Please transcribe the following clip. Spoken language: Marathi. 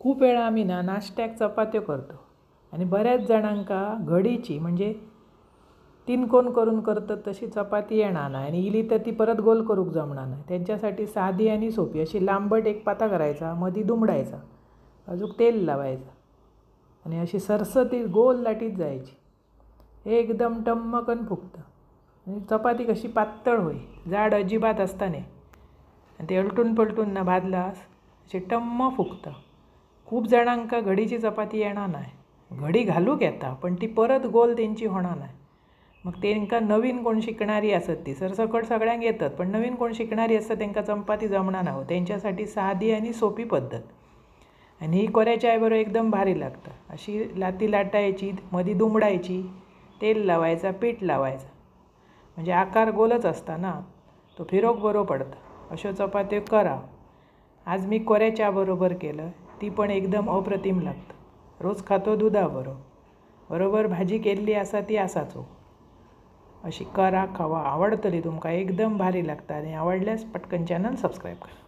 खूप वेळा आम्ही नाश्त्याक चपात्यो करतो आणि बऱ्याच जणांका घडीची म्हणजे 3 कोन करून करतात तशी चपाती येणार नाही आणि इली तर ती परत गोल करूक जमणार नाही. त्यांच्यासाठी साधी आणि सोपी अशी लांबट एक पाता करायचा, मध्ये दुमडायचा, अजून तेल लावायचं आणि अशी सरसतीत गोल लाटीत जायची. एकदम टम्मकन फुगतं आणि चपाती कशी पातळ होई, जाड अजिबात असता नाही आणि ते अलटून पलटून भाजलास अशी टम्म फुगतं. खूप जणांका घडीची चपाती येणार नाही, घडी घालूक येता पण ती परत गोल त्यांची होणार नाही. मग त्यांका नवीन कोण शिकणारी असत ती सरसकट सगळ्यांक येतात, पण नवीन कोण शिकणारी असतात त्यांका चपाती जमणार नाही. त्यांच्यासाठी साधी आणि सोपी पद्धत आणि ही कोऱ्याच्या बरोबर एकदम भारी लागतं. अशी लाती लाटायची, मध्ये दुमडायची, तेल लावायचा, पीठ लावायचं, म्हणजे आकार गोलच असता ना, तो फिरोक बरो पडतं. अशा चपात्यो करा. आज मी कोऱ्याच्या बरोबर केलं, ती पण एकदम अप्रतिम लागतं. रोज खातो दुधा बरोबर भाजी केल्ली असा ती असाचो. अशी करा, खावा, आवडतली तुमका, एकदम भारी लागता. आणि आवडल्यास पटकन चॅनल सबस्क्राईब करा.